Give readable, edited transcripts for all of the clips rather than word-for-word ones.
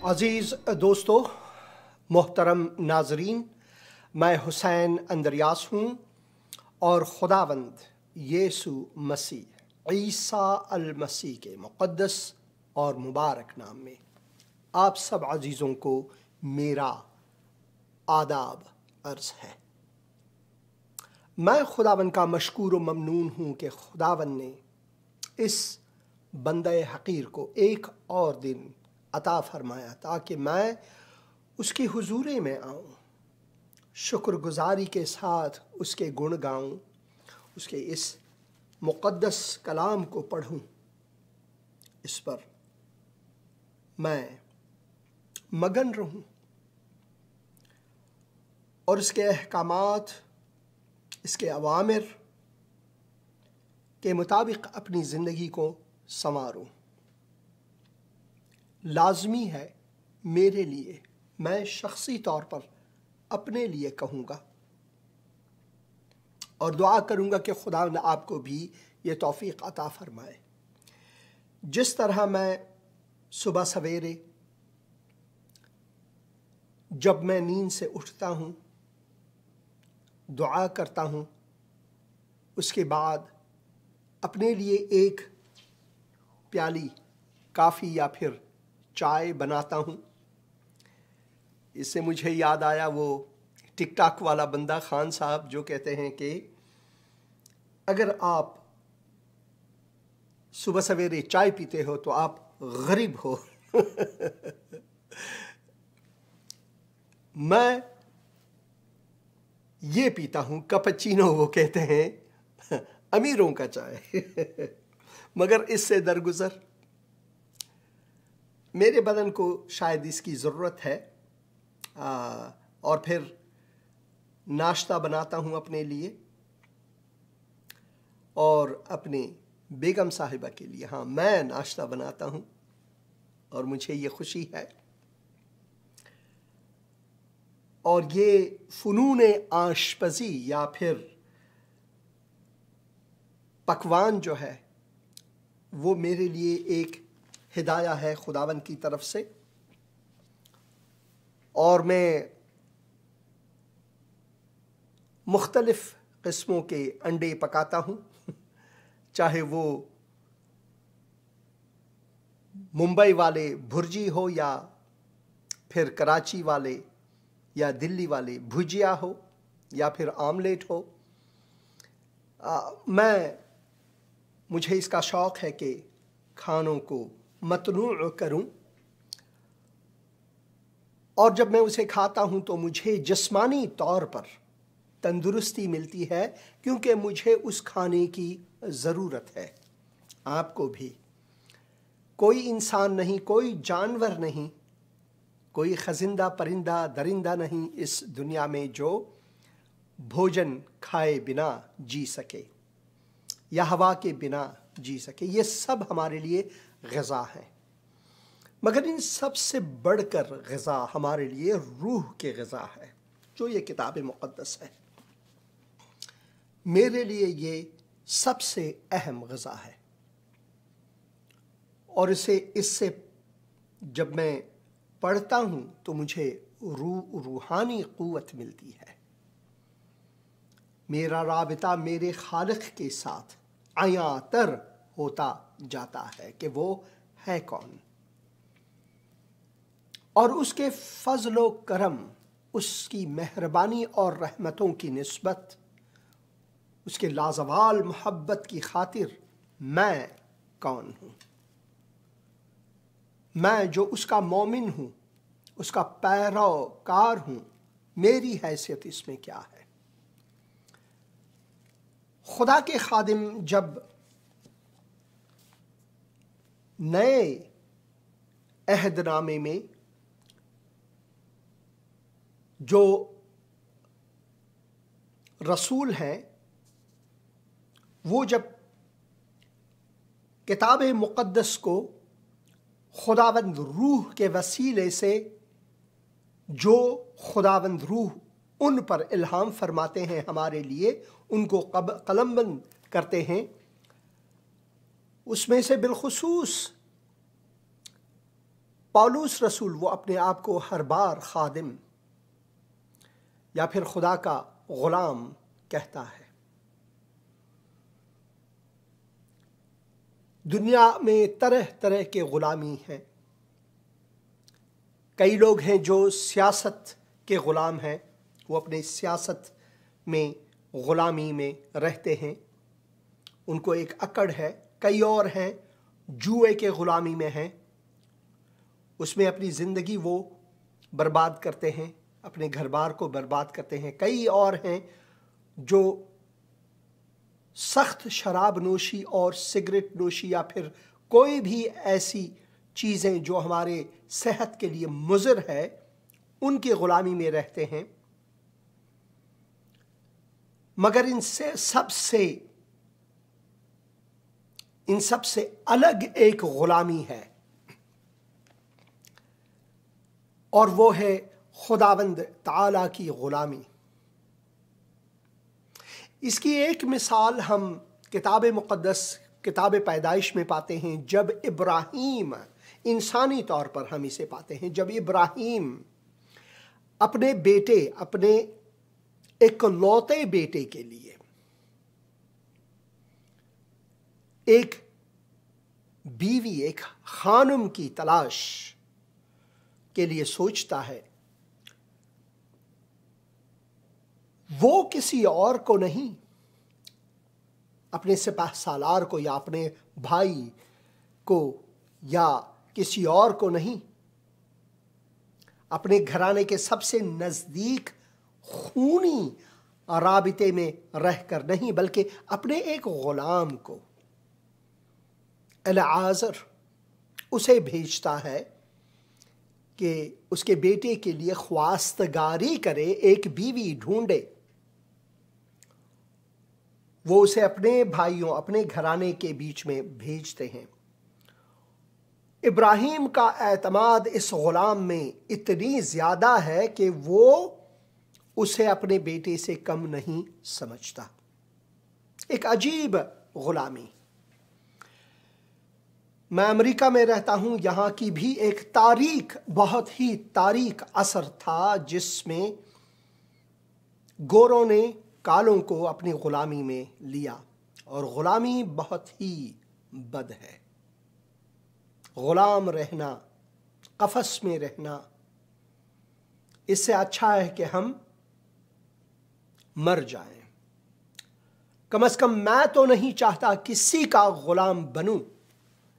عزیز دوستو، محترم ناظرین، میں حسین اندریاس ہوں اور خداوند یسوع مسیح عیسیٰ المسیح کے مقدس اور مبارک نام میں آپ سب عزیزوں کو میرا آداب عرض ہے۔ میں خداوند کا مشکور و ممنون ہوں کہ خداوند نے اس بندہ حقیر کو ایک اور دن عطا فرمایا تاکہ میں اس کی حضوری میں آؤں، شکر گزاری کے ساتھ اس کے گن گاؤں، اس کے اس مقدس کلام کو پڑھوں، اس پر میں مگن رہوں اور اس کے احکامات، اس کے اوامر کے مطابق اپنی زندگی کو سنواروں۔ لازمی ہے میرے لیے، میں شخصی طور پر اپنے لیے کہوں گا اور دعا کروں گا کہ خدا نے آپ کو بھی یہ توفیق عطا فرمائے۔ جس طرح میں صبح سویرے جب میں نیند سے اٹھتا ہوں، دعا کرتا ہوں، اس کے بعد اپنے لیے ایک پیالی کافی یا پھر چائے بناتا ہوں۔ اس سے مجھے یاد آیا وہ ٹک ٹاک والا بندہ خان صاحب جو کہتے ہیں کہ اگر آپ صبح سویرے چائے پیتے ہو تو آپ غریب ہو۔ میں یہ پیتا ہوں کپچینو، وہ کہتے ہیں امیروں کا چائے، مگر اس سے درگزر میرے بدن کو شاید اس کی ضرورت ہے، اور پھر ناشتہ بناتا ہوں اپنے لیے اور اپنے بیگم صاحبہ کے لیے۔ ہاں، میں ناشتہ بناتا ہوں اور مجھے یہ خوشی ہے، اور یہ فنون آشپزی یا پھر پکوان جو ہے وہ میرے لیے ایک ہدایہ ہے خداوند کی طرف سے، اور میں مختلف قسموں کے انڈے پکاتا ہوں، چاہے وہ ممبئی والے بھرجی ہو یا پھر کراچی والے یا دلی والے بھجیا ہو یا پھر آملیٹ ہو۔ مجھے اس کا شوق ہے کہ کھانوں کو متنوع کروں، اور جب میں اسے کھاتا ہوں تو مجھے جسمانی طور پر تندرستی ملتی ہے، کیونکہ مجھے اس کھانے کی ضرورت ہے۔ آپ کو بھی۔ کوئی انسان نہیں، کوئی جانور نہیں، کوئی خزندہ پرندہ درندہ نہیں اس دنیا میں جو بھوجن کھائے بنا جی سکے یا ہوا کے بنا جی سکے۔ یہ سب ہمارے لیے غذا ہے، مگر ان سب سے بڑھ کر غذا ہمارے لیے روح کے غذا ہے، جو یہ کتاب مقدس ہے۔ میرے لیے یہ سب سے اہم غذا ہے، اور اس سے جب میں پڑھتا ہوں تو مجھے روحانی قوت ملتی ہے۔ میرا رابطہ میرے خالق کے ساتھ عیاں تر ہوتا جاتا ہے کہ وہ ہے کون، اور اس کے فضل و کرم، اس کی مہربانی اور رحمتوں کی نسبت، اس کے لازوال محبت کی خاطر میں کون ہوں؟ میں جو اس کا مومن ہوں، اس کا پیروکار ہوں، میری حیثیت اس میں کیا ہے؟ خدا کے خادم جب نئے عہد نامے میں جو رسول ہیں، وہ جب کتاب مقدس کو خداوند روح کے وسیلے سے، جو خداوند روح ان پر الہام فرماتے ہیں ہمارے لیے، ان کو قلم بند کرتے ہیں، اس میں سے بالخصوص پولس رسول وہ اپنے آپ کو ہر بار خادم یا پھر خدا کا غلام کہتا ہے۔ دنیا میں طرح طرح کے غلامی ہیں۔ کئی لوگ ہیں جو سیاست کے غلام ہیں، وہ اپنے سیاست میں غلامی میں رہتے ہیں، ان کو ایک اکڑ ہے۔ کئی اور ہیں جوئے کے غلامی میں ہیں، اس میں اپنی زندگی وہ برباد کرتے ہیں، اپنے گھر بار کو برباد کرتے ہیں۔ کئی اور ہیں جو سخت شراب نوشی اور سگریٹ نوشی یا پھر کوئی بھی ایسی چیزیں جو ہمارے صحت کے لیے مضر ہے، ان کی غلامی میں رہتے ہیں۔ مگر ان سب سے الگ ایک غلامی ہے، اور وہ ہے خداوند تعالیٰ کی غلامی۔ اس کی ایک مثال ہم کتاب مقدس کتاب پیدائش میں پاتے ہیں، جب ابراہیم، انسانی طور پر ہم اسے پاتے ہیں، جب ابراہیم اپنے بیٹے، اپنے اکلوتے بیٹے کے لیے ایک بیوی، ایک خانم کی تلاش کے لیے سوچتا ہے، وہ کسی اور کو نہیں، اپنے سپہ سالار کو یا اپنے بھائی کو یا کسی اور کو نہیں، اپنے گھرانے کے سب سے نزدیک خونی رابطے میں رہ کر نہیں، بلکہ اپنے ایک غلام کو، الیعازر، اسے بھیجتا ہے کہ اس کے بیٹے کے لیے خواستگاری کرے، ایک بیوی ڈھونڈے۔ وہ اسے اپنے بھائیوں، اپنے گھرانے کے بیچ میں بھیجتے ہیں۔ ابراہیم کا اعتماد اس غلام میں اتنی زیادہ ہے کہ وہ اسے اپنے بیٹے سے کم نہیں سمجھتا۔ ایک عجیب غلامی۔ میں امریکہ میں رہتا ہوں، یہاں کی بھی ایک تاریک، بہت ہی تاریک عصر تھا جس میں گوروں نے کالوں کو اپنی غلامی میں لیا، اور غلامی بہت ہی بد ہے۔ غلام رہنا، قفس میں رہنا، اس سے اچھا ہے کہ ہم مر جائیں۔ کم از کم میں تو نہیں چاہتا کسی کا غلام بنوں،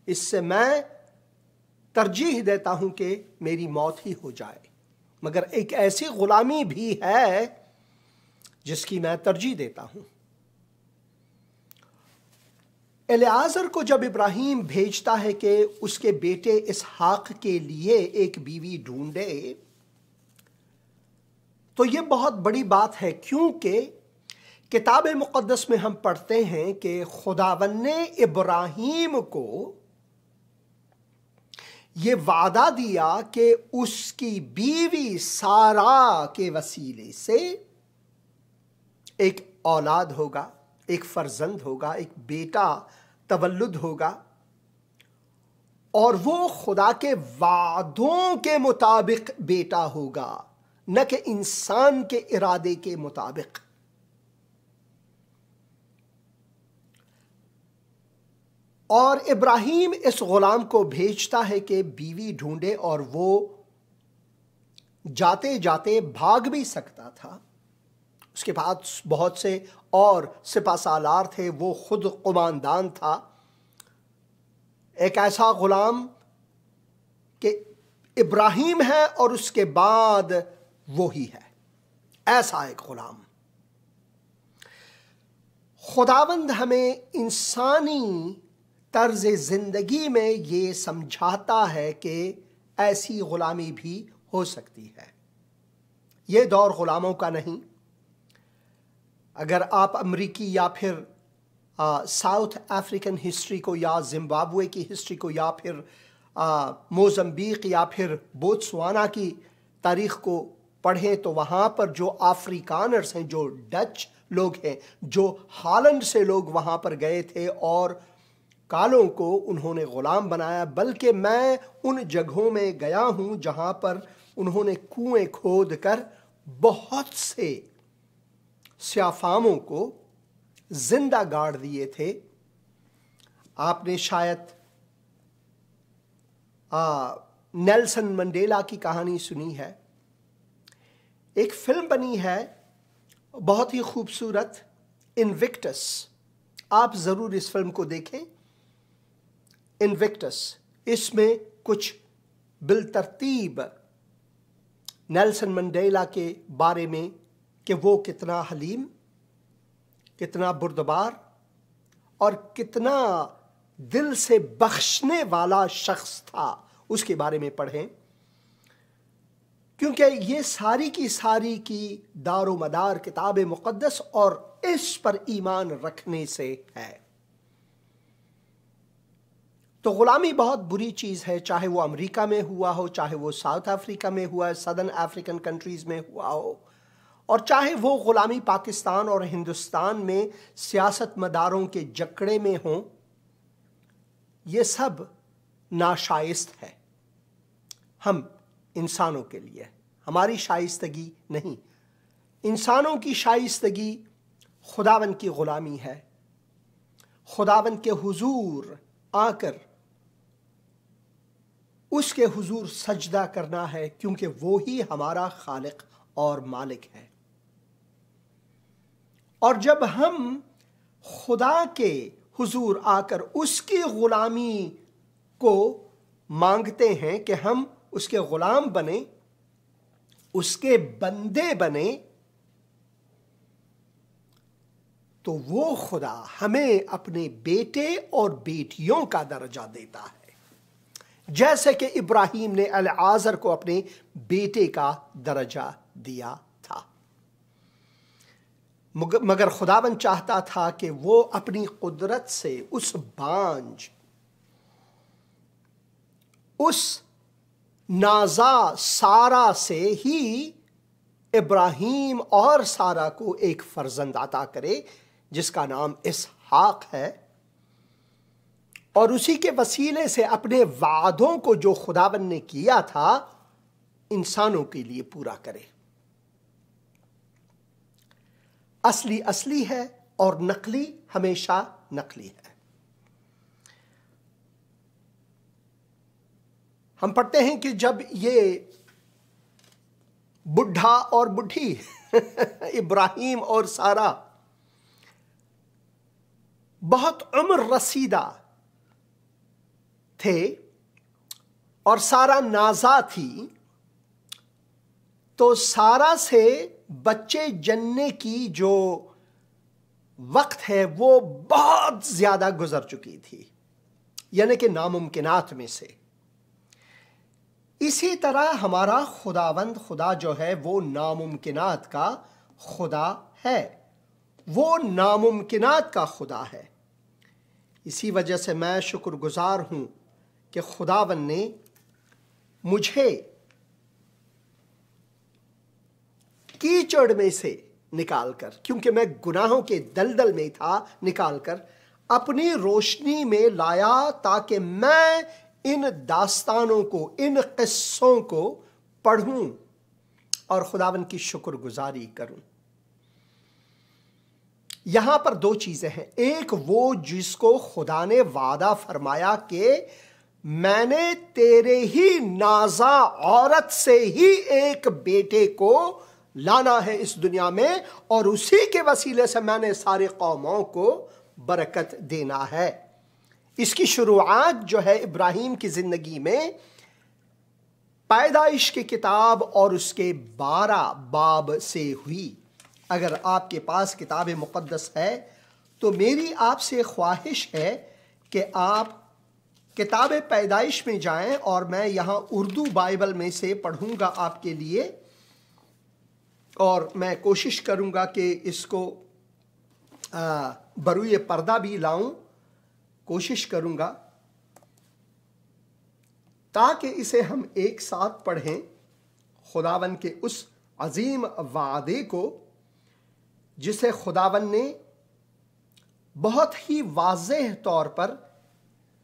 اس سے میں ترجیح دیتا ہوں کہ میری موت ہی ہو جائے۔ مگر ایک ایسی غلامی بھی ہے جس کی میں ترجیح دیتا ہوں۔ الیعازر کو جب ابراہیم بھیجتا ہے کہ اس کے بیٹے اسحاق کے لیے ایک بیوی ڈھونڈے، تو یہ بہت بڑی بات ہے، کیونکہ کتاب مقدس میں ہم پڑھتے ہیں کہ خداوند نے ابراہیم کو یہ وعدہ دیا کہ اس کی بیوی سارا کے وسیلے سے ایک اولاد ہوگا، ایک فرزند ہوگا، ایک بیٹا تولد ہوگا، اور وہ خدا کے وعدوں کے مطابق بیٹا ہوگا، نہ کہ انسان کے ارادے کے مطابق۔ اور ابراہیم اس غلام کو بھیجتا ہے کہ بیوی ڈھونڈے، اور وہ جاتے جاتے بھاگ بھی سکتا تھا، اس کے پاس بہت سے اور سپہ سالار تھے، وہ خود قماندان تھا۔ ایک ایسا غلام کہ ابراہیم ہے اور اس کے بعد وہی ہے، ایسا ایک غلام۔ خداوند ہمیں انسانی طرز زندگی میں یہ سمجھاتا ہے کہ ایسی غلامی بھی ہو سکتی ہے۔ یہ دور غلاموں کا نہیں۔ اگر آپ امریکی یا پھر ساؤتھ افریقن ہسٹری کو، یا زمبابوے کی ہسٹری کو، یا پھر موزمبیق یا پھر بوتسوانا کی تاریخ کو پڑھیں، تو وہاں پر جو افریکانرز ہیں، جو ڈچ لوگ ہیں، جو ہالینڈ سے لوگ وہاں پر گئے تھے اور کالوں کو انہوں نے غلام بنایا، بلکہ میں ان جگہوں میں گیا ہوں جہاں پر انہوں نے کنویں کھود کر بہت سے سیاہ فاموں کو زندہ گاڑ دیے تھے۔ آپ نے شاید نیلسن منڈیلا کی کہانی سنی ہے، ایک فلم بنی ہے بہت ہی خوبصورت، انوکٹس۔ آپ ضرور اس فلم کو دیکھیں، انوکٹس۔ اس میں کچھ بالترتیب نیلسن منڈیلا کے بارے میں کہ وہ کتنا حلیم، کتنا بردبار اور کتنا دل سے بخشنے والا شخص تھا، اس کے بارے میں پڑھیں، کیونکہ یہ ساری کی دار و مدار کتاب مقدس اور اس پر ایمان رکھنے سے ہے۔ تو غلامی بہت بری چیز ہے، چاہے وہ امریکہ میں ہوا ہو، چاہے وہ ساؤتھ افریقہ میں ہوا ہے، سدرن افریقن کنٹریز میں ہوا ہو، اور چاہے وہ غلامی پاکستان اور ہندوستان میں سیاست مداروں کے جکڑے میں ہوں، یہ سب ناشائست ہے ہم انسانوں کے لیے۔ ہماری شائستگی نہیں، انسانوں کی شائستگی خداوند کی غلامی ہے، خداوند کے حضور آ کر اس کے حضور سجدہ کرنا ہے، کیونکہ وہی ہمارا خالق اور مالک ہے۔ اور جب ہم خدا کے حضور آ کر اس کی غلامی کو مانگتے ہیں کہ ہم اس کے غلام بنیں، اس کے بندے بنیں، تو وہ خدا ہمیں اپنے بیٹے اور بیٹیوں کا درجہ دیتا ہے، جیسے کہ ابراہیم نے العازر کو اپنے بیٹے کا درجہ دیا تھا۔ مگر خداوند چاہتا تھا کہ وہ اپنی قدرت سے اس بانجھ، اس نازا سارا سے ہی ابراہیم اور سارا کو ایک فرزند عطا کرے جس کا نام اسحاق ہے، اور اسی کے وسیلے سے اپنے وعدوں کو جو خداوند نے کیا تھا انسانوں کے لیے پورا کرے۔ اصلی اصلی ہے اور نقلی ہمیشہ نقلی ہے۔ ہم پڑھتے ہیں کہ جب یہ بڈھا اور بڈھی ابراہیم اور سارا بہت عمر رسیدہ تھے اور سارا نازا تھی، تو سارا سے بچے جننے کی جو وقت ہے وہ بہت زیادہ گزر چکی تھی، یعنی کہ ناممکنات میں سے۔ اسی طرح ہمارا خداوند خدا جو ہے وہ ناممکنات کا خدا ہے، وہ ناممکنات کا خدا ہے۔ اسی وجہ سے میں شکر گزار ہوں کہ خداوند نے مجھے کیچڑ میں سے نکال کر، کیونکہ میں گناہوں کے دلدل میں تھا، نکال کر اپنی روشنی میں لایا تاکہ میں ان داستانوں کو، ان قصوں کو پڑھوں اور خداوند کی شکر گزاری کروں۔ یہاں پر دو چیزیں ہیں، ایک وہ جس کو خدا نے وعدہ فرمایا کہ میں نے تیرے ہی نازا عورت سے ہی ایک بیٹے کو لانا ہے اس دنیا میں، اور اسی کے وسیلے سے میں نے سارے قوموں کو برکت دینا ہے۔ اس کی شروعات جو ہے ابراہیم کی زندگی میں پیدائش کی کتاب اور اس کے 12 باب سے ہوئی۔ اگر آپ کے پاس کتاب مقدس ہے تو میری آپ سے خواہش ہے کہ آپ کتاب پیدائش میں جائیں، اور میں یہاں اردو بائبل میں سے پڑھوں گا آپ کے لیے، اور میں کوشش کروں گا کہ اس کو بروئے پردہ بھی لاؤں، کوشش کروں گا تاکہ اسے ہم ایک ساتھ پڑھیں، خداوند کے اس عظیم وعدے کو جسے خداوند نے بہت ہی واضح طور پر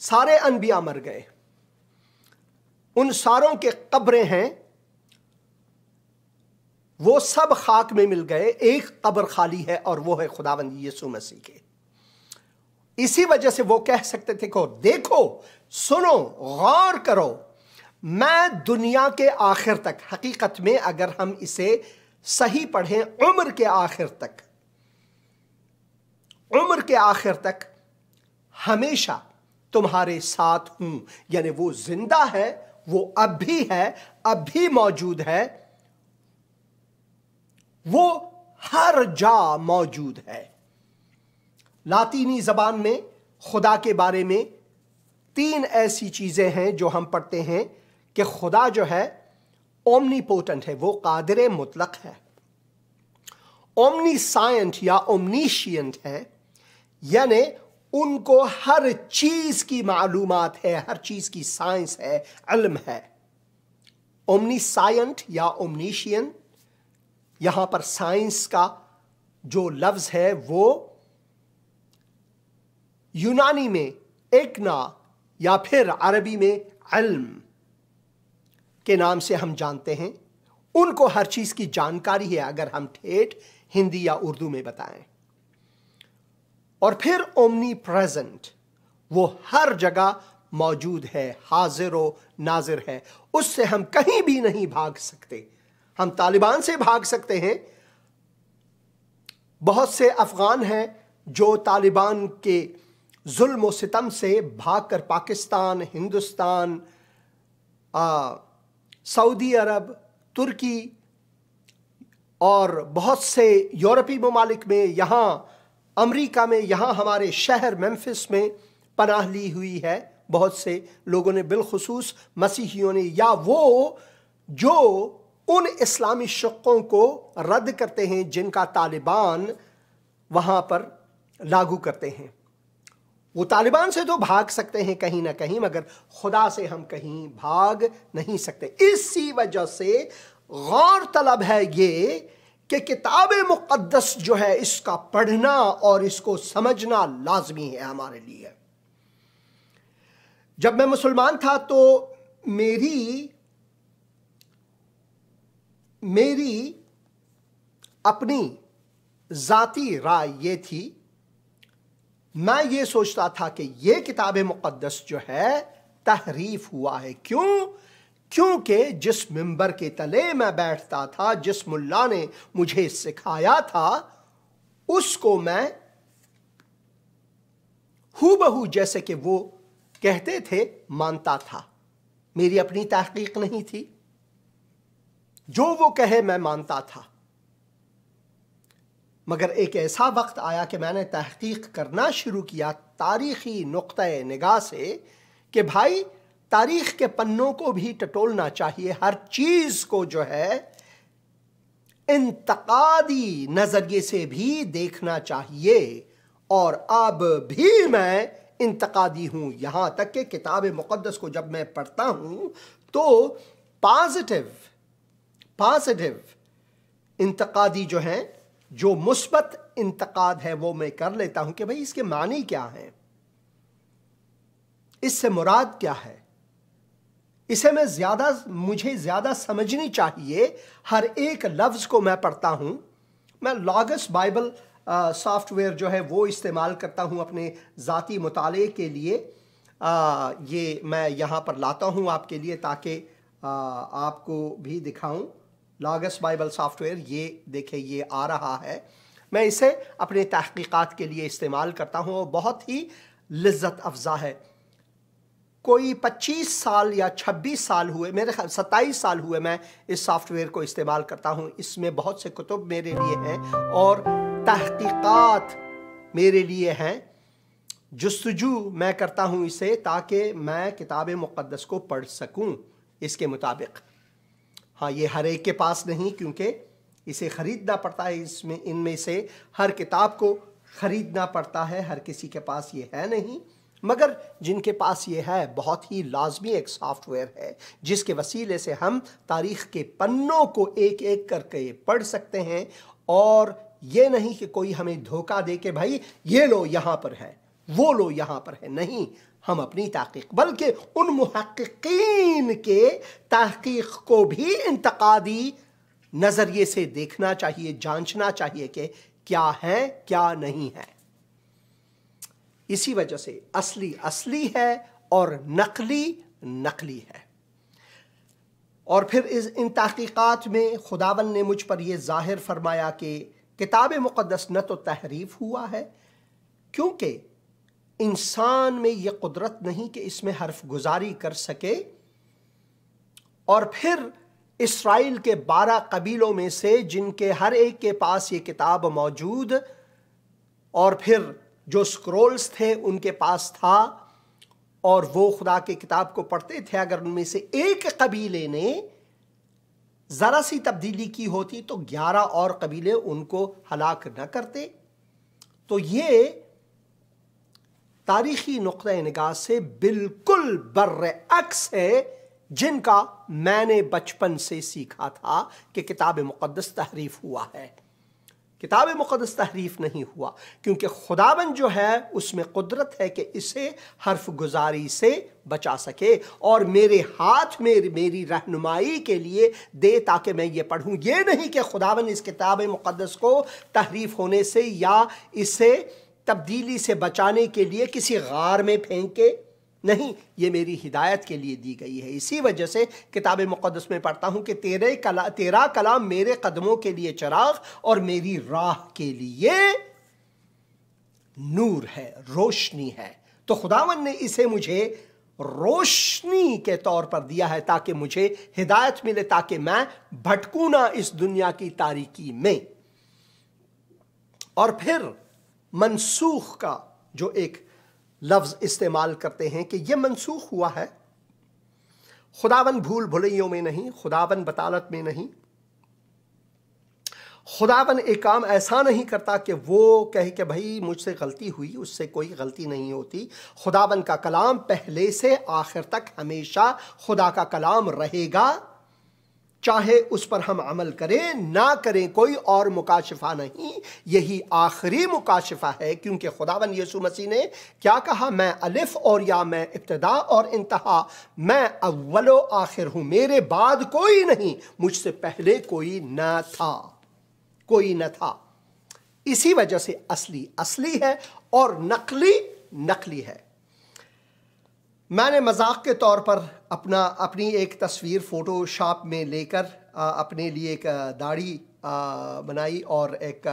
سارے انبیاء مر گئے، ان ساروں کے قبریں ہیں وہ سب خاک میں مل گئے، ایک قبر خالی ہے اور وہ ہے خداوند یسوع مسیح کے۔ اسی وجہ سے وہ کہہ سکتے تھے کہ دیکھو، سنو، غور کرو، میں دنیا کے آخر تک، حقیقت میں اگر ہم اسے صحیح پڑھیں، عمر کے آخر تک، عمر کے آخر تک ہمیشہ تمہارے ساتھ ہوں۔ یعنی وہ زندہ ہے، وہ اب بھی ہے، اب بھی موجود ہے، وہ ہر جا موجود ہے۔ لاطینی زبان میں خدا کے بارے میں 3 ایسی چیزیں ہیں جو ہم پڑھتے ہیں کہ خدا جو ہے اومنی پوٹنٹ ہے، وہ قادر مطلق ہے، اومنی سائنٹ یا اومنیشینٹ ہے، یعنی ان کو ہر چیز کی معلومات ہے، ہر چیز کی سائنس ہے، علم ہے۔ اومنی سائنٹ یا اومنیشین، یہاں پر سائنس کا جو لفظ ہے وہ یونانی میں ایکنا یا پھر عربی میں علم کے نام سے ہم جانتے ہیں۔ ان کو ہر چیز کی جانکاری ہے اگر ہم ٹھیٹ ہندی یا اردو میں بتائیں۔ اور پھر اومنی پریزنٹ، وہ ہر جگہ موجود ہے، حاضر و ناظر ہے، اس سے ہم کہیں بھی نہیں بھاگ سکتے۔ ہم طالبان سے بھاگ سکتے ہیں، بہت سے افغان ہیں جو طالبان کے ظلم و ستم سے بھاگ کر پاکستان، ہندوستان، سعودی عرب، ترکی اور بہت سے یورپی ممالک میں، یہاں امریکہ میں، یہاں ہمارے شہر ممفس میں پناہ لی ہوئی ہے۔ بہت سے لوگوں نے، بالخصوص مسیحیوں نے، یا وہ جو ان اسلامی شقوں کو رد کرتے ہیں جن کا طالبان وہاں پر لاگو کرتے ہیں۔ وہ طالبان سے تو بھاگ سکتے ہیں کہیں نہ کہیں، مگر خدا سے ہم کہیں بھاگ نہیں سکتے۔ اسی وجہ سے غور طلب ہے یہ کہ کتاب مقدس جو ہے، اس کا پڑھنا اور اس کو سمجھنا لازمی ہے ہمارے لیے۔ جب میں مسلمان تھا تو میری اپنی ذاتی رائے یہ تھی، میں یہ سوچتا تھا کہ یہ کتاب مقدس جو ہے تحریف ہوا ہے۔ کیونکہ جس منبر کے تلے میں بیٹھتا تھا، جس ملا نے مجھے سکھایا تھا، اس کو میں ہو بہو جیسے کہ وہ کہتے تھے مانتا تھا۔ میری اپنی تحقیق نہیں تھی، جو وہ کہے میں مانتا تھا۔ مگر ایک ایسا وقت آیا کہ میں نے تحقیق کرنا شروع کیا تاریخی نقطۂ نگاہ سے کہ بھائی، تاریخ کے پنوں کو بھی ٹٹولنا چاہیے، ہر چیز کو جو ہے انتقادی نظریے سے بھی دیکھنا چاہیے۔ اور اب بھی میں انتقادی ہوں، یہاں تک کہ کتاب مقدس کو جب میں پڑھتا ہوں تو پازیٹیو انتقادی جو ہیں، جو مثبت انتقاد ہے، وہ میں کر لیتا ہوں کہ بھئی اس کے معنی کیا ہیں، اس سے مراد کیا ہے، اسے مجھے زیادہ سمجھنی چاہیے۔ ہر ایک لفظ کو میں پڑھتا ہوں۔ میں لاگس بائبل سافٹ ویئر جو ہے وہ استعمال کرتا ہوں اپنے ذاتی مطالعے کے لیے۔ یہ میں یہاں پر لاتا ہوں آپ کے لیے تاکہ آپ کو بھی دکھاؤں۔ لاگس بائبل سافٹ ویئر، یہ دیکھیں، یہ آ رہا ہے۔ میں اسے اپنے تحقیقات کے لیے استعمال کرتا ہوں اور بہت ہی لذت افزا ہے۔ کوئی 25 سال یا 26 سال ہوئے، میرے خیال 27 سال ہوئے میں اس سافٹ ویئر کو استعمال کرتا ہوں۔ اس میں بہت سے کتب میرے لیے ہیں اور تحقیقات میرے لیے ہیں۔ جستجو میں کرتا ہوں اسے تاکہ میں کتاب مقدس کو پڑھ سکوں اس کے مطابق۔ ہاں، یہ ہر ایک کے پاس نہیں، کیونکہ اسے خریدنا پڑتا ہے۔ ان میں سے ہر کتاب کو خریدنا پڑتا ہے، ہر کسی کے پاس یہ ہے نہیں۔ مگر جن کے پاس یہ ہے، بہت ہی لازمی ایک سافٹ ویئر ہے جس کے وسیلے سے ہم تاریخ کے پنوں کو ایک ایک کر کے پڑھ سکتے ہیں، اور یہ نہیں کہ کوئی ہمیں دھوکہ دے کہ بھائی یہ لو یہاں پر ہے، وہ لو یہاں پر ہے، نہیں، ہم اپنی تحقیق، بلکہ ان محققین کے تحقیق کو بھی انتقادی نظریے سے دیکھنا چاہیے، جانچنا چاہیے کہ کیا ہے کیا نہیں ہے۔ اسی وجہ سے اصلی اصلی ہے اور نقلی نقلی ہے۔ اور پھر ان تحقیقات میں خداوند نے مجھ پر یہ ظاہر فرمایا کہ کتاب مقدس نہ تو تحریف ہوا ہے، کیونکہ انسان میں یہ قدرت نہیں کہ اس میں حرف گزاری کر سکے، اور پھر اسرائیل کے 12 قبیلوں میں سے جن کے ہر ایک کے پاس یہ کتاب موجود، اور پھر جو سکرولز تھے ان کے پاس تھا، اور وہ خدا کی کتاب کو پڑھتے تھے، اگر ان میں سے ایک قبیلے نے ذرا سی تبدیلی کی ہوتی تو 11 اور قبیلے ان کو ہلاک نہ کرتے۔ تو یہ تاریخی نقطہ نگاہ سے بالکل برعکس ہے جن کا میں نے بچپن سے سیکھا تھا کہ کتاب مقدس تحریف ہوا ہے۔ کتاب مقدس تحریف نہیں ہوا، کیونکہ خداوند جو ہے اس میں قدرت ہے کہ اسے حرف گزاری سے بچا سکے، اور میرے ہاتھ میں میری رہنمائی کے لیے دے تاکہ میں یہ پڑھوں۔ یہ نہیں کہ خداوند اس کتاب مقدس کو تحریف ہونے سے یا اسے تبدیلی سے بچانے کے لیے کسی غار میں پھینکے، نہیں، یہ میری ہدایت کے لیے دی گئی ہے۔ اسی وجہ سے کتاب مقدس میں پڑھتا ہوں کہ تیرا کلام میرے قدموں کے لیے چراغ اور میری راہ کے لیے نور ہے، روشنی ہے۔ تو خداوند نے اسے مجھے روشنی کے طور پر دیا ہے تاکہ مجھے ہدایت ملے، تاکہ میں بھٹکوں نہ اس دنیا کی تاریکی میں۔ اور پھر منسوخ کا جو ایک لفظ استعمال کرتے ہیں کہ یہ منسوخ ہوا ہے، خداوند بھول بھلیوں میں نہیں، خداوند بطالت میں نہیں، خداوند ایک کام ایسا نہیں کرتا کہ وہ کہے کہ بھائی مجھ سے غلطی ہوئی، اس سے کوئی غلطی نہیں ہوتی۔ خداوند کا کلام پہلے سے آخر تک ہمیشہ خدا کا کلام رہے گا، چاہے اس پر ہم عمل کریں نہ کریں، کوئی اور مکاشفہ نہیں، یہی آخری مکاشفہ ہے، کیونکہ خداوند یسوع مسیح نے کیا کہا؟ میں الف اور یا، میں ابتدا اور انتہا، میں اول و آخر ہوں، میرے بعد کوئی نہیں، مجھ سے پہلے کوئی نہ تھا، کوئی نہ تھا۔ اسی وجہ سے اصلی اصلی ہے اور نقلی نقلی ہے۔ میں نے مذاق کے طور پر اپنی ایک تصویر فوٹو شاپ میں لے کر اپنے لیے ایک داڑھی بنائی، اور ایک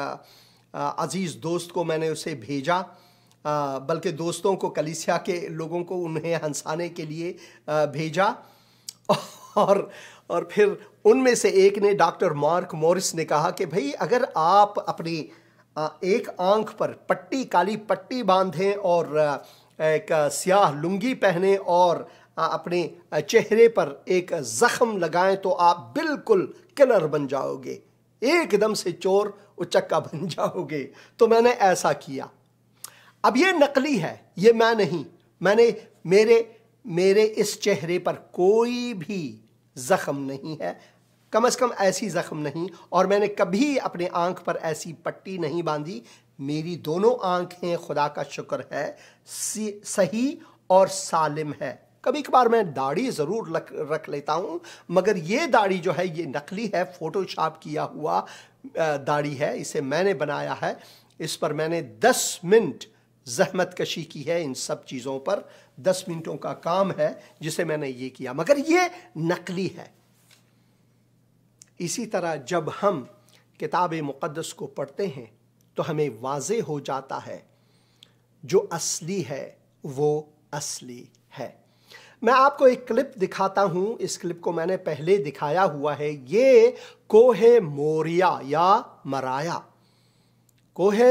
عزیز دوست کو میں نے اسے بھیجا، بلکہ دوستوں کو، کلیسیا کے لوگوں کو انہیں ہنسانے کے لیے بھیجا، اور پھر ان میں سے ایک نے، ڈاکٹر مارک مورس نے کہا کہ بھئی اگر آپ اپنی ایک آنکھ پر پٹی، کالی پٹی باندھیں اور ایک سیاہ لنگی پہنے اور اپنے چہرے پر ایک زخم لگائیں تو آپ بالکل کلر بن جاؤ گے، ایک دم سے چور اچکا بن جاؤ گے۔ تو میں نے ایسا کیا۔ اب یہ نقلی ہے، یہ میں نہیں، میں نے میرے اس چہرے پر کوئی بھی زخم نہیں ہے، کم از کم ایسی زخم نہیں، اور میں نے کبھی اپنے آنکھ پر ایسی پٹی نہیں باندھی۔ میری دونوں آنکھیں خدا کا شکر ہے صحیح اور سالم ہے۔ کبھی کبھار میں داڑھی ضرور رکھ لیتا ہوں، مگر یہ داڑھی جو ہے یہ نقلی ہے، فوٹو شاپ کیا ہوا داڑھی ہے، اسے میں نے بنایا ہے، اس پر میں نے 10 منٹ زحمت کشی کی ہے، ان سب چیزوں پر 10 منٹوں کا کام ہے جسے میں نے یہ کیا، مگر یہ نقلی ہے۔ اسی طرح جب ہم کتاب مقدس کو پڑھتے ہیں تو ہمیں واضح ہو جاتا ہے جو اصلی ہے وہ اصلی ہے۔ میں آپ کو ایک کلپ دکھاتا ہوں، اس کلپ کو میں نے پہلے دکھایا ہوا ہے۔ یہ کوہ موریا یا مرایا، کوہ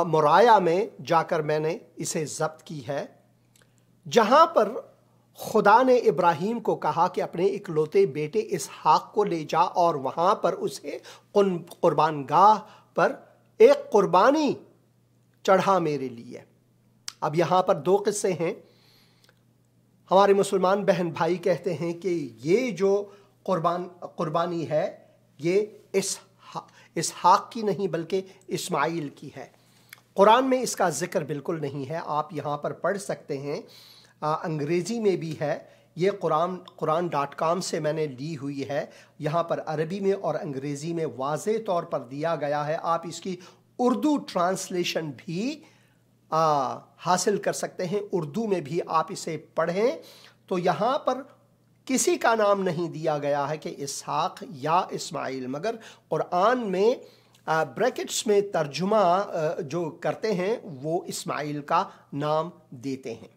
مورایا میں جا کر میں نے اسے ضبط کی ہے، جہاں پر خدا نے ابراہیم کو کہا کہ اپنے اکلوتے بیٹے اسحاق کو لے جا اور وہاں پر اسے قربان گاہ پر ایک قربانی چڑھا میرے لیے۔ اب یہاں پر 2 قصے ہیں۔ ہمارے مسلمان بہن بھائی کہتے ہیں کہ یہ جو قربانی ہے یہ اسحاق کی نہیں بلکہ اسماعیل کی ہے، قرآن میں اس کا ذکر بالکل نہیں ہے. آپ یہاں پر پڑھ سکتے ہیں، انگریزی میں بھی ہے. یہ قرآن.com سے میں نے لی ہوئی ہے. یہاں پر عربی میں اور انگریزی میں واضح طور پر دیا گیا ہے. آپ اس کی اردو ٹرانسلیشن بھی حاصل کر سکتے ہیں. اردو میں بھی آپ اسے پڑھیں تو یہاں پر کسی کا نام نہیں دیا گیا ہے کہ اسحاق یا اسماعیل، مگر قرآن میں بریکٹس میں ترجمہ جو کرتے ہیں وہ اسماعیل کا نام دیتے ہیں.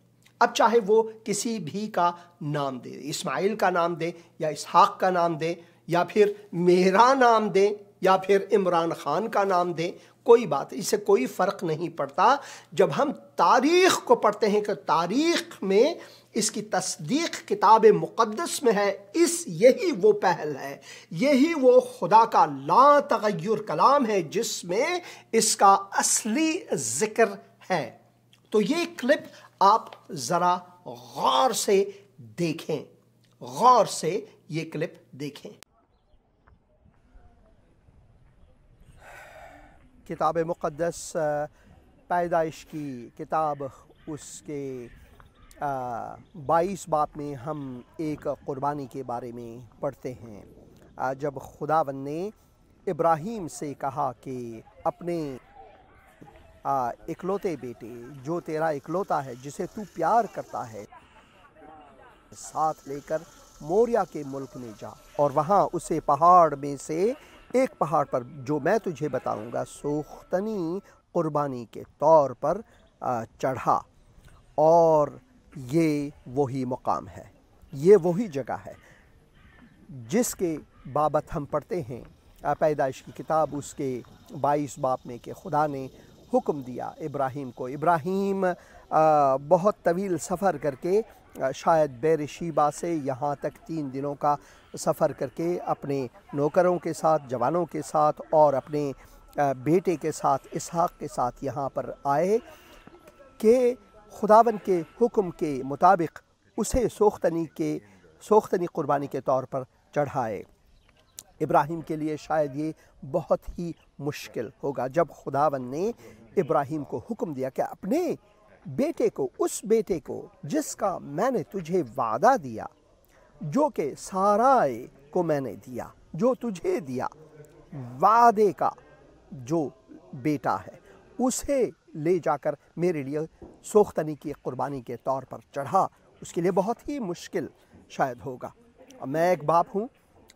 اب چاہے وہ کسی بھی کا نام دے، اسماعیل کا نام دے یا اسحاق کا نام دے یا پھر میرا نام دے یا پھر عمران خان کا نام دے، کوئی بات، اس سے کوئی فرق نہیں پڑتا. جب ہم تاریخ کو پڑھتے ہیں کہ تاریخ میں اس کی تصدیق کتاب مقدس میں ہے، یہی وہ پہل ہے، یہی وہ خدا کا لا تغیر کلام ہے جس میں اس کا اصلی ذکر ہے. تو یہ کلپ آپ ذرا غور سے دیکھیں، غور سے یہ کلپ دیکھیں. کتاب مقدس پیدائش کی کتاب اس کے 22 باب میں ہم ایک قربانی کے بارے میں پڑھتے ہیں. جب خداوند نے ابراہیم سے کہا کہ اپنے اکلوتے بیٹے جو تیرا اکلوتا ہے جسے تو پیار کرتا ہے ساتھ لے کر موریا کے ملک میں جا اور وہاں اسے پہاڑ میں سے ایک پہاڑ پر جو میں تجھے بتاؤں گا سوختنی قربانی کے طور پر چڑھا. اور یہ وہی مقام ہے، یہ وہی جگہ ہے جس کے بابت ہم پڑھتے ہیں پیدائش کی کتاب اس کے 22 باب میں کہ خدا نے حکم دیا ابراہیم کو. ابراہیم بہت طویل سفر کر کے شاید بیر شیبہ سے یہاں تک 3 دنوں کا سفر کر کے اپنے نوکروں کے ساتھ، جوانوں کے ساتھ اور اپنے بیٹے کے ساتھ اسحاق کے ساتھ یہاں پر آئے کہ خداوند کے حکم کے مطابق اسے سوختنی قربانی کے طور پر چڑھائے. ابراہیم کے لیے شاید یہ بہت ہی مشکل ہوگا جب خداوند نے ابراہیم کو حکم دیا کہ اپنے بیٹے کو، اس بیٹے کو جس کا میں نے تجھے وعدہ دیا، جو کہ سارائے کو میں نے دیا، جو تجھے دیا، وعدے کا جو بیٹا ہے، اسے لے جا کر میرے لیے سوختنی کی قربانی کے طور پر چڑھا. اس کے لیے بہت ہی مشکل شاید ہوگا. میں ایک باپ ہوں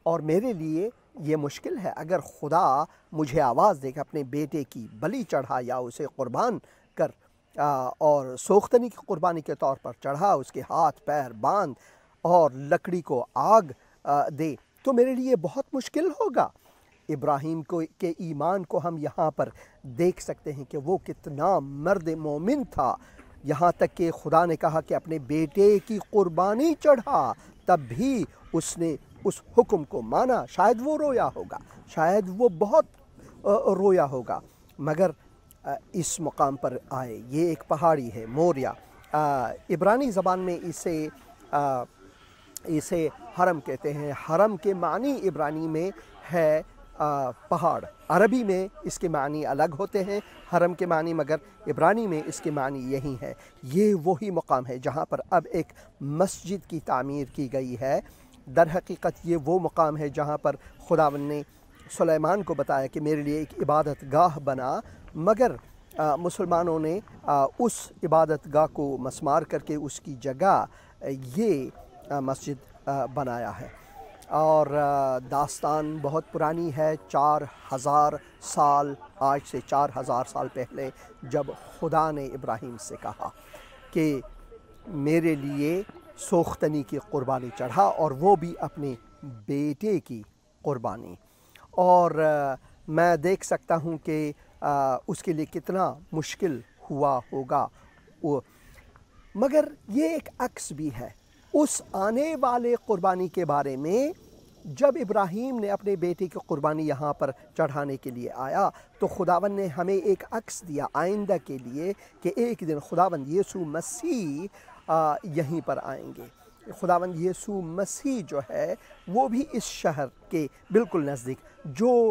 اور میرے لیے یہ مشکل ہے. اگر خدا مجھے آواز دے کہ اپنے بیٹے کی بلی چڑھا یا اسے قربان کر اور سوختنی کی قربانی کے طور پر چڑھا، اس کے ہاتھ پیر باندھ اور لکڑی کو آگ دے، تو میرے لیے بہت مشکل ہوگا. ابراہیم کے ایمان کو ہم یہاں پر دیکھ سکتے ہیں کہ وہ کتنا مرد مومن تھا. یہاں تک کہ خدا نے کہا کہ اپنے بیٹے کی قربانی چڑھا، تب بھی اس نے اس حکم کو مانا. شاید وہ رویا ہوگا، شاید وہ بہت رویا ہوگا، مگر اس مقام پر آئے. یہ ایک پہاڑی ہے موریا. عبرانی زبان میں اسے حرم کہتے ہیں. حرم کے معنی عبرانی میں ہے پہاڑ. عربی میں اس کے معنی الگ ہوتے ہیں حرم کے معنی، مگر عبرانی میں اس کے معنی یہی ہے. یہ وہی مقام ہے جہاں پر اب ایک مسجد کی تعمیر کی گئی ہے. در حقیقت یہ وہ مقام ہے جہاں پر خداوند نے سلیمان کو بتایا کہ میرے لیے ایک عبادت گاہ بنا، مگر مسلمانوں نے اس عبادت گاہ کو مسمار کر کے اس کی جگہ یہ مسجد بنایا ہے. اور داستان بہت پرانی ہے. 4000 سال، آج سے 4000 سال پہلے جب خدا نے ابراہیم سے کہا کہ میرے لیے سوختنی کی قربانی چڑھا، اور وہ بھی اپنے بیٹے کی قربانی. اور میں دیکھ سکتا ہوں کہ اس کے لیے کتنا مشکل ہوا ہوگا. مگر یہ ایک عکس بھی ہے اس آنے والے قربانی کے بارے میں. جب ابراہیم نے اپنے بیٹے کی قربانی یہاں پر چڑھانے کے لیے آیا تو خداوند نے ہمیں ایک عکس دیا آئندہ کے لیے کہ ایک دن خداوند یسوع مسیح یہیں پر آئیں گے. خداوند یسوع مسیح جو ہے وہ بھی اس شہر کے بالکل نزدیک جو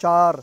4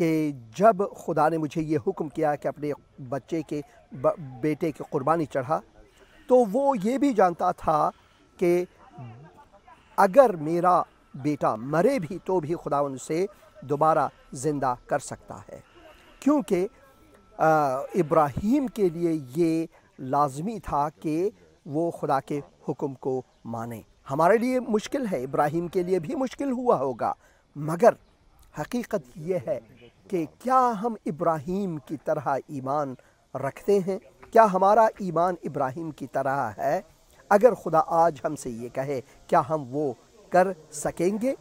کہ جب خدا نے مجھے یہ حکم کیا کہ اپنے بیٹے کی قربانی چڑھا، تو وہ یہ بھی جانتا تھا کہ اگر میرا بیٹا مرے بھی تو بھی خداوند اسے دوبارہ زندہ کر سکتا ہے، کیونکہ ابراہیم کے لیے یہ لازمی تھا کہ وہ خدا کے حکم کو مانے۔ ہمارے لیے مشکل ہے، ابراہیم کے لیے بھی مشکل ہوا ہوگا، مگر حقیقت یہ ہے کہ کیا ہم ابراہیم کی طرح ایمان رکھتے ہیں؟ کیا ہمارا ایمان ابراہیم کی طرح ہے؟ اگر خدا آج ہم سے یہ کہے، کیا ہم وہ کر سکیں گے؟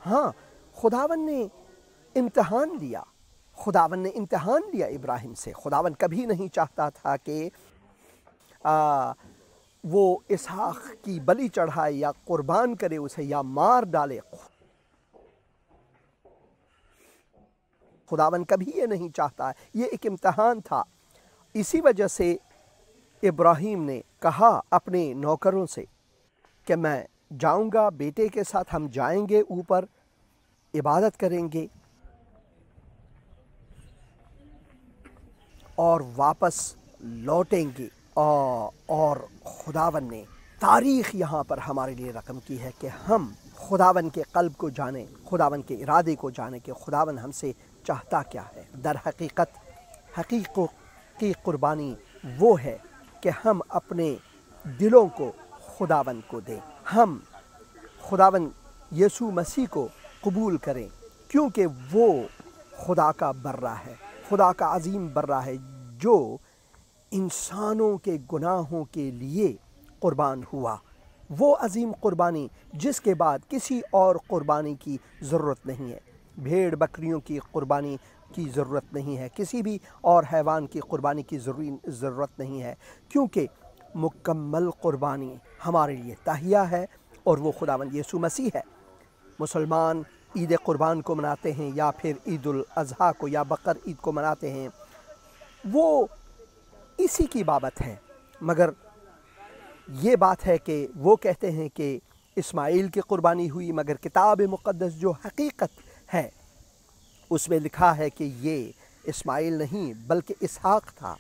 ہاں، خداوند نے امتحان لیا، ابراہیم سے۔ خداوند کبھی نہیں چاہتا تھا کہ وہ اسحاق کی بلی چڑھائے یا قربان کرے اسے یا مار ڈالے۔ خداوند کبھی یہ نہیں چاہتا، یہ ایک امتحان تھا۔ اسی وجہ سے ابراہیم نے کہا اپنے نوکروں سے کہ میں جاؤں گا، بیٹے کے ساتھ ہم جائیں گے، اوپر عبادت کریں گے اور واپس لوٹیں گے۔ اور خداوند نے تاریخ یہاں پر ہمارے لیے رقم کی ہے کہ ہم خداوند کے قلب کو جانیں، خداوند کے ارادے کو جانیں کہ خداوند ہم سے چاہتا کیا ہے۔ در حقیقت قربانی وہ ہے کہ ہم اپنے دلوں کو خداوند کو دیں، ہم خداوند یسوع مسیح کو قبول کریں، کیونکہ وہ خدا کا برہ ہے، خدا کا عظیم برہ ہے، جو انسانوں کے گناہوں کے لیے قربان ہوا۔ وہ عظیم قربانی جس کے بعد کسی اور قربانی کی ضرورت نہیں ہے، بھیڑ بکریوں کی قربانی کی ضرورت نہیں ہے، کسی بھی اور حیوان کی قربانی کی ضرورت نہیں ہے، کیونکہ مکمل قربانی ہمارے لیے تہیا ہے اور وہ خداوند یسوع مسیح ہے۔ مسلمان عید قربان کو مناتے ہیں یا پھر عید الاضحیٰ کو یا بقر عید کو مناتے ہیں، وہ اسی کی بابت ہے، مگر یہ بات ہے کہ وہ کہتے ہیں کہ اسماعیل کی قربانی ہوئی، مگر کتاب مقدس جو حقیقت ہے اس میں لکھا ہے کہ یہ اسماعیل نہیں بلکہ اسحاق تھا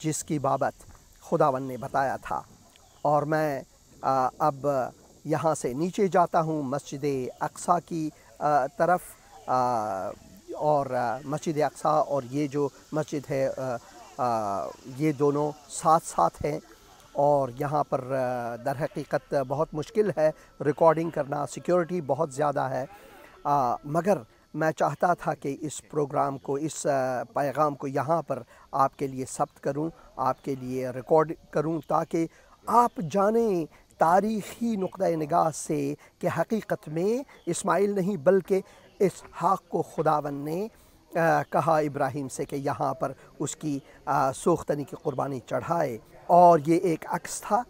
جس کی بابت خداوند نے بتایا تھا۔ اور میں اب یہاں سے نیچے جاتا ہوں مسجد اقصیٰ کی طرف، اور مسجد اقصیٰ اور یہ جو مسجد ہے یہ دونوں ساتھ ساتھ ہیں، اور یہاں پر در حقیقت بہت مشکل ہے ریکارڈنگ کرنا، سیکیورٹی بہت زیادہ ہے، مگر میں چاہتا تھا کہ اس پروگرام کو، اس پیغام کو یہاں پر آپ کے لیے ثبت کروں، آپ کے لیے ریکارڈ کروں، تاکہ آپ جانیں تاریخی نقطۂ نگاہ سے کہ حقیقت میں اسماعیل نہیں بلکہ اسحاق کو خداوند نے کہا ابراہیم سے کہ یہاں پر اس کی سوختنی کی قربانی چڑھائے، اور یہ ایک عکس تھا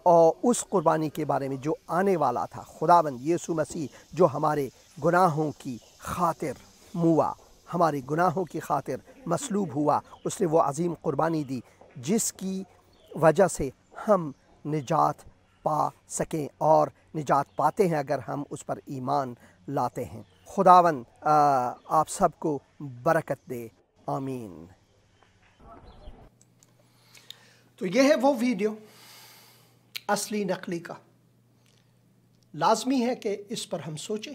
اور اس قربانی کے بارے میں جو آنے والا تھا، خداوند یسوع مسیح جو ہمارے گناہوں کی خاطر موا، ہمارے گناہوں کی خاطر مصلوب ہوا، اس نے وہ عظیم قربانی دی جس کی وجہ سے ہم نجات پا سکیں، اور نجات پاتے ہیں اگر ہم اس پر ایمان لاتے ہیں۔ خداوند آپ سب کو برکت دے، آمین۔ تو یہ ہے وہ ویڈیو اصلی نقلی کا۔ لازمی ہے کہ اس پر ہم سوچیں۔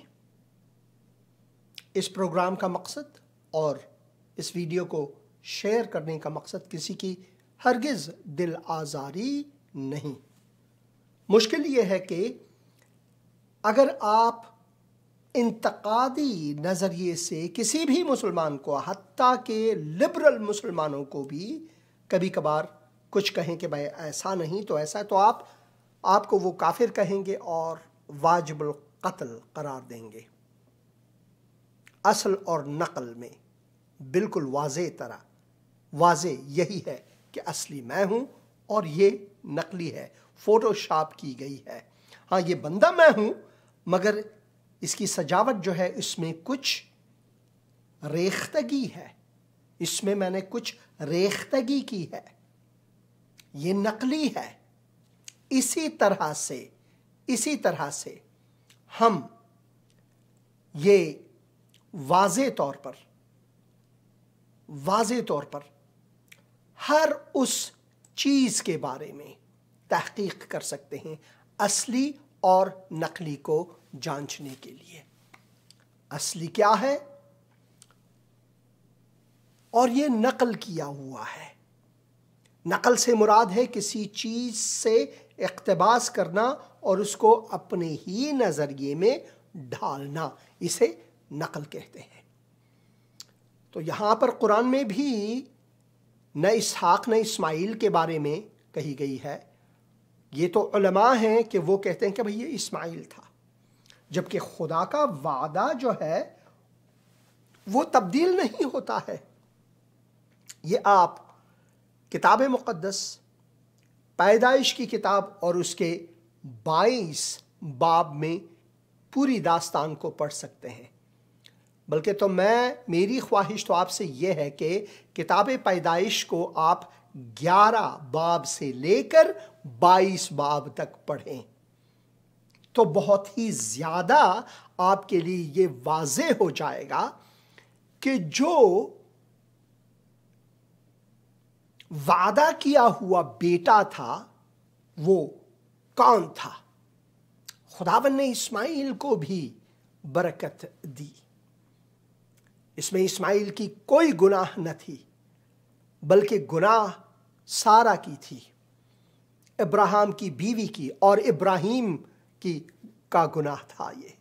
اس پروگرام کا مقصد اور اس ویڈیو کو شیئر کرنے کا مقصد کسی کی ہرگز دل آزاری نہیں۔ مشکل یہ ہے کہ اگر آپ انتقادی نظریے سے کسی بھی مسلمان کو، حتیٰ کہ لبرل مسلمانوں کو بھی کبھی کبھار کچھ کہیں کہ بھائی ایسا نہیں تو ایسا، تو آپ کو وہ کافر کہیں گے اور واجب القتل قرار دیں گے۔ اصل اور نقل میں بالکل واضح یہی ہے کہ اصلی میں ہوں اور یہ نقلی ہے، فوٹو شاپ کی گئی ہے۔ ہاں، یہ بندہ میں ہوں، مگر اس کی سجاوٹ جو ہے اس میں کچھ ریختگی ہے، اس میں نے کچھ ریختگی کی ہے، یہ نقلی ہے۔ اسی طرح سے ہم یہ واضح طور پر واضح طور پر ہر اس چیز کے بارے میں تحقیق کر سکتے ہیں اصلی اور نقلی کو جانچنے کے لیے۔ اصلی کیا ہے اور یہ نقل کیا ہوا ہے۔ نقل سے مراد ہے کسی چیز سے اقتباس کرنا اور اس کو اپنے ہی نظریے میں ڈھالنا، اسے نقل کہتے ہیں۔ تو یہاں پر قرآن میں بھی نہ اسحاق نہ اسماعیل کے بارے میں کہی گئی ہے۔ یہ تو علماء ہیں کہ وہ کہتے ہیں کہ بھئی یہ اسماعیل تھا، جبکہ خدا کا وعدہ جو ہے وہ تبدیل نہیں ہوتا ہے۔ یہ آپ کتاب مقدس پیدائش کی کتاب اور اس کے 22 باب میں پوری داستان کو پڑھ سکتے ہیں۔ بلکہ تو میری خواہش تو آپ سے یہ ہے کہ کتاب پیدائش کو آپ 11 باب سے لے کر 22 باب تک پڑھیں، تو بہت ہی زیادہ آپ کے لیے یہ واضح ہو جائے گا کہ جو وعدہ کیا ہوا بیٹا تھا وہ کون تھا۔ خداوند نے اسماعیل کو بھی برکت دی۔ اس میں اسماعیل کی کوئی گناہ نہ تھی، بلکہ گناہ سارا کی تھی، ابراہیم کی بیوی کی، اور ابراہیم کا گناہ تھا یہ،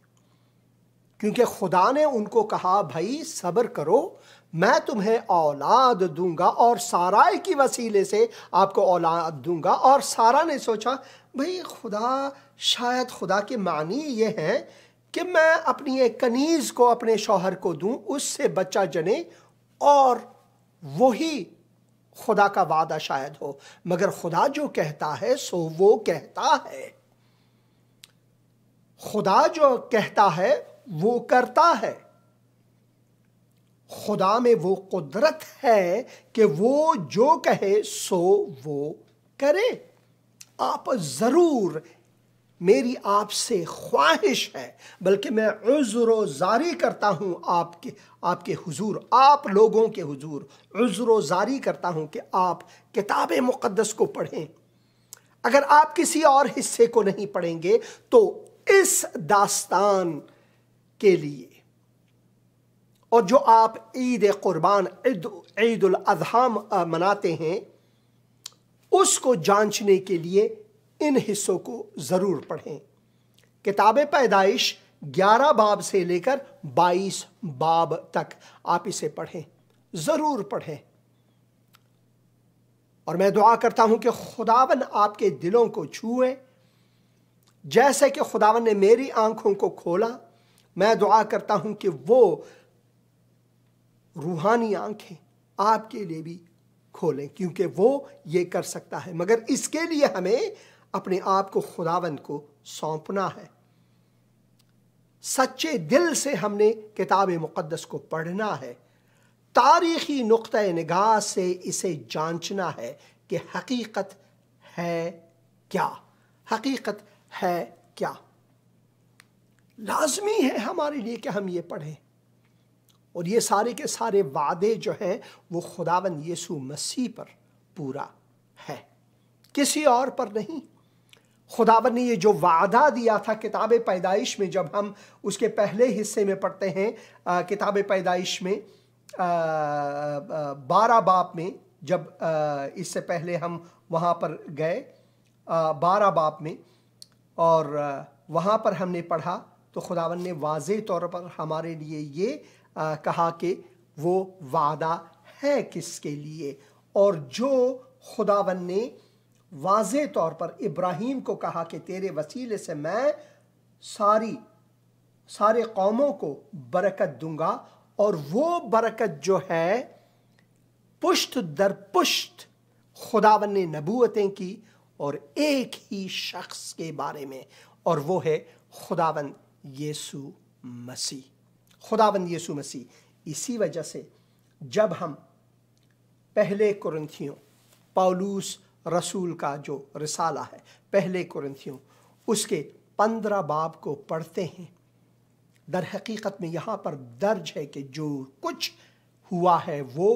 کیونکہ خدا نے ان کو کہا بھائی صبر کرو، میں تمہیں اولاد دوں گا اور سارا کی وسیلے سے آپ کو اولاد دوں گا۔ اور سارا نے سوچا بھائی شاید خدا کے معنی یہ ہے کہ میں اپنی ایک کنیز کو اپنے شوہر کو دوں، اس سے بچہ جنے اور وہی خدا کا وعدہ شاید ہو۔ مگر خدا جو کہتا ہے سو وہ کہتا ہے، خدا جو کہتا ہے وہ کرتا ہے۔ خدا میں وہ قدرت ہے کہ وہ جو کہے سو وہ کرے۔ آپ ضرور، میری آپ سے خواہش ہے، بلکہ میں عذر و زاری کرتا ہوں آپ کے حضور، آپ لوگوں کے حضور عذر و زاری کرتا ہوں کہ آپ کتاب مقدس کو پڑھیں۔ اگر آپ کسی اور حصے کو نہیں پڑھیں گے تو اس داستان کے لیے، اور جو آپ عید قربان عید الاضحیٰ مناتے ہیں، اس کو جانچنے کے لیے ان حصوں کو ضرور پڑھیں۔ کتاب پیدائش 11 باب سے لے کر 22 باب تک آپ اسے پڑھیں، ضرور پڑھیں۔ اور میں دعا کرتا ہوں کہ خداوند آپ کے دلوں کو چھوئے، جیسے کہ خداوند نے میری آنکھوں کو کھولا۔ میں دعا کرتا ہوں کہ وہ روحانی آنکھیں آپ کے لیے بھی کھولیں، کیونکہ وہ یہ کر سکتا ہے، مگر اس کے لیے ہمیں اپنے آپ کو خداوند کو سونپنا ہے۔ سچے دل سے ہم نے کتاب مقدس کو پڑھنا ہے، تاریخی نقطہ نگاہ سے اسے جانچنا ہے کہ حقیقت ہے کیا، حقیقت ہے کیا۔ لازمی ہے ہمارے لیے کہ ہم یہ پڑھیں، اور یہ سارے کے سارے وعدے جو ہیں وہ خداوند یسوع مسیح پر پورا ہے، کسی اور پر نہیں۔ خداوند نے یہ جو وعدہ دیا تھا کتاب پیدائش میں، جب ہم اس کے پہلے حصے میں پڑھتے ہیں کتاب پیدائش میں 12 باب میں، جب اس سے پہلے ہم وہاں پر گئے 12 باب میں، اور وہاں پر ہم نے پڑھا تو خداوند نے واضح طور پر ہمارے لیے یہ کہا کہ وہ وعدہ ہے کس کے لیے، اور جو خداوند نے واضح طور پر ابراہیم کو کہا کہ تیرے وسیلے سے میں سارے قوموں کو برکت دوں گا، اور وہ برکت جو ہے پشت در پشت خداوند نے نبوتیں کی، اور ایک ہی شخص کے بارے میں، اور وہ ہے خداوند یسوع مسیح۔ خداوند یسوع مسیح۔ اسی وجہ سے جب ہم پہلے کرنتھیوں، پولس رسول کا جو رسالہ ہے پہلے کرنتھیوں، اس کے 15 باب کو پڑھتے ہیں، در حقیقت میں یہاں پر درج ہے کہ جو کچھ ہوا ہے وہ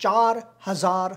4000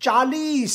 40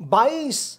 22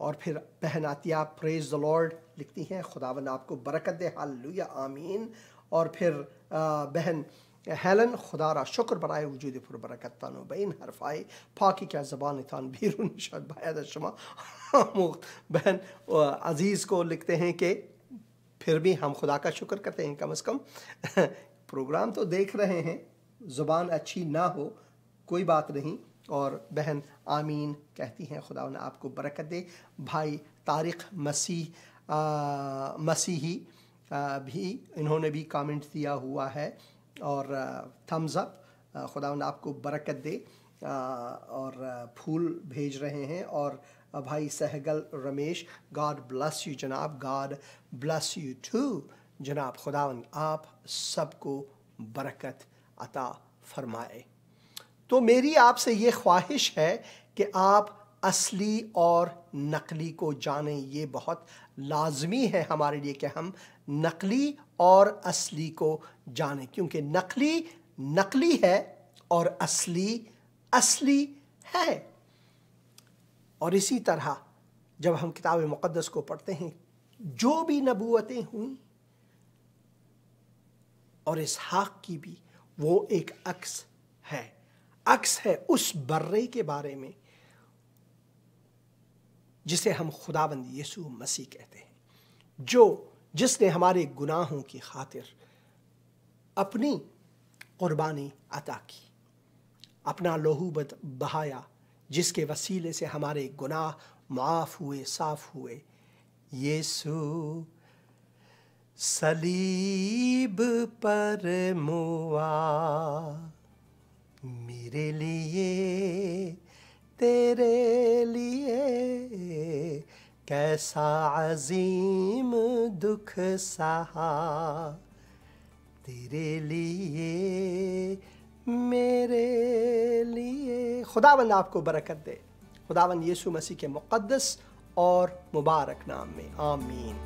اور پھر بہن عطیہ پریز دا لارڈ لکھتی ہیں، خداوند آپ کو برکت دے، ہاللویا آمین۔ اور پھر بہن ہیلن، خدا را شکر برائے وجود پر برکت تانو بین حرفائے پاکی کیا زبان تان بیرون شد باید شما آموخت۔ بہن عزیز کو لکھتے ہیں کہ پھر بھی ہم خدا کا شکر کرتے ہیں، کم از کم پروگرام تو دیکھ رہے ہیں، زبان اچھی نہ ہو کوئی بات نہیں۔ اور بہن آمین کہتی ہیں، خدا نے آپ کو برکت دے۔ بھائی طارق مسیحی بھی انہوں نے بھی کامنٹ دیا ہوا ہے اور تھمز اپ، خدا نے آپ کو برکت دے، اور پھول بھیج رہے ہیں۔ اور بھائی Saigal Ramesh, God bless you جناب، گاڈ بلیس یو ٹو جناب، خداوند آپ سب کو برکت عطا فرمائے۔ تو میری آپ سے یہ خواہش ہے کہ آپ اصلی اور نقلی کو جانیں، یہ بہت لازمی ہے ہمارے لیے کہ ہم نقلی اور اصلی کو جانیں، کیونکہ نقلی نقلی ہے اور اصلی اصلی ہے۔ اور اسی طرح جب ہم کتاب مقدس کو پڑھتے ہیں، جو بھی نبوتیں ہوئیں اور اسحاق کی بھی، وہ ایک عکس ہے، عکس ہے اس برے کے بارے میں جسے ہم خداوند یسوع مسیح کہتے ہیں، جس نے ہمارے گناہوں کی خاطر اپنی قربانی عطا کی، اپنا لہو بہایا، جس کے وسیلے سے ہمارے گناہ معاف ہوئے، صاف ہوئے۔ یسوع صلیب پر موا میرے لیے، تیرے لیے، کیسا عظیم دکھ سہا، تیرے لیے، میرے لیے۔ خداوند آپ کو برکت دے، خداوند یسوع مسیح کے مقدس اور مبارک نام میں، آمین۔